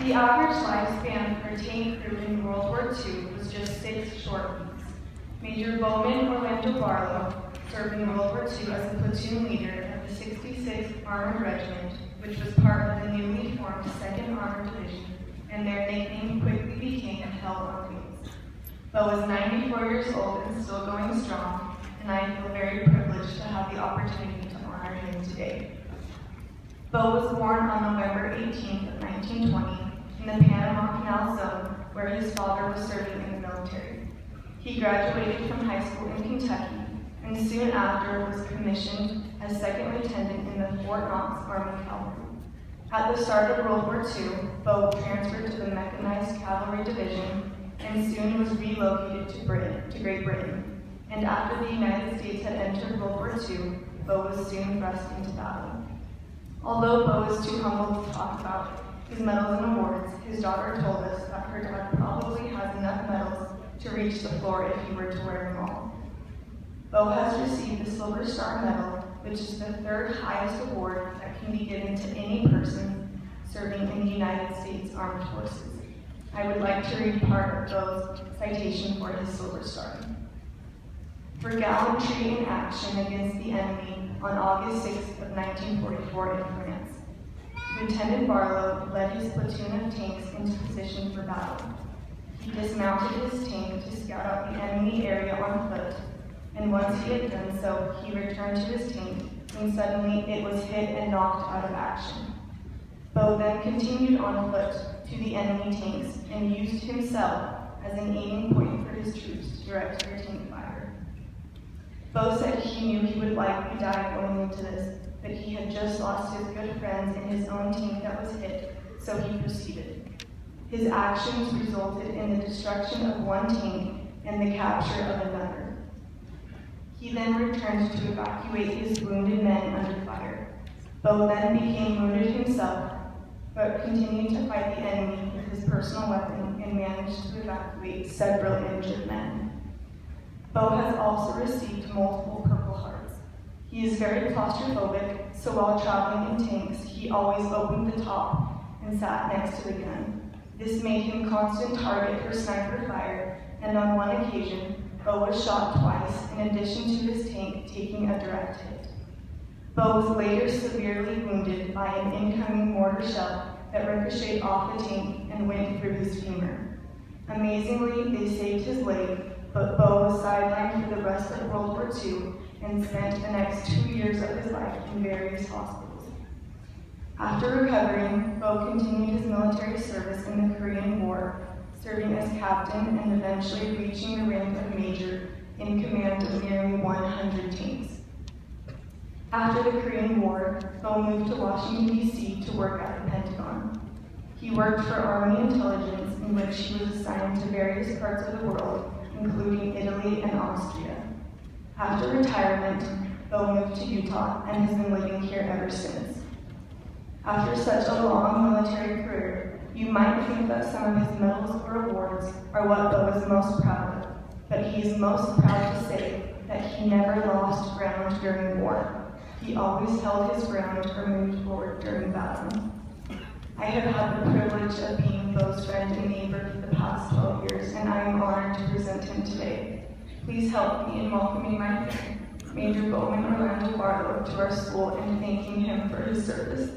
The average lifespan for a tank crew in World War II was just 6 short weeks. Major Bowman Barlow served in World War II as a platoon leader of the 66th Armored Regiment, which was part of the newly formed 2nd Armored Division, and their nickname quickly became Hell on Wheels. Bo is 94 years old and still going strong, and I feel very privileged to have the opportunity to honor him today. Bo was born on November 18th of 1920 in the Panama Canal Zone, where his father was serving in the military. He graduated from high school in Kentucky, and soon after was commissioned as second lieutenant in the Fort Knox Army Cavalry. At the start of World War II, Bo transferred to the Mechanized Cavalry Division and soon was relocated to Great Britain. And after the United States had entered World War II, Bo was soon thrust into battle. Although Bo is too humble to talk about his medals and awards, his daughter told us that her dad probably has enough medals to reach the floor if he were to wear them all. Bo has received the Silver Star Medal, which is the 3rd highest award that can be given to any person serving in the United States Armed Forces. I would like to read part of Bo's citation for his Silver Star. For gallantry in action against the enemy on August 6th of 1944 in France, Lieutenant Barlow led his platoon of tanks into position for battle. He dismounted his tank to scout out the enemy area on foot, and once he had done so, he returned to his tank when suddenly it was hit and knocked out of action. Bo then continued on foot to the enemy tanks and used himself as an aiming point for his troops to direct their tank fire. Bo said he knew he would likely die going into this, but he had just lost his good friends in his own tank that was hit, so he proceeded. His actions resulted in the destruction of one tank and the capture of another. He then returned to evacuate his wounded men under fire. Bo then became wounded himself, but continued to fight the enemy with his personal weapon and managed to evacuate several injured men. Bo has also received multiple Purple Hearts. He is very claustrophobic, so while traveling in tanks, he always opened the top and sat next to the gun. This made him constant target for sniper fire, and on one occasion, Bo was shot twice, in addition to his tank taking a direct hit. Bo was later severely wounded by an incoming mortar shell that ricocheted off the tank and went through his femur. Amazingly, they saved his leg, but Bo was sidelined for the rest of World War II and spent the next 2 years of his life in various hospitals. After recovering, Bo continued his military service in the Korean War, serving as captain and eventually reaching the rank of major in command of nearly 100 tanks. After the Korean War, Bo moved to Washington, D.C. to work at the Pentagon. He worked for Army Intelligence, in which he was assigned to various parts of the world, including Italy and Austria. After retirement, Bo moved to Utah and has been living here ever since. After such a long military career, you might think that some of his medals or awards are what Bo is most proud of, but he is most proud to say that he never lost ground during war. He always held his ground or moved forward during battle. I have had the privilege of being Bo's friend and neighbor for the past 12 years, and I am honored to present him today. Please help me in welcoming my friend, Major Bowman Barlow, to our school and thanking him for his service.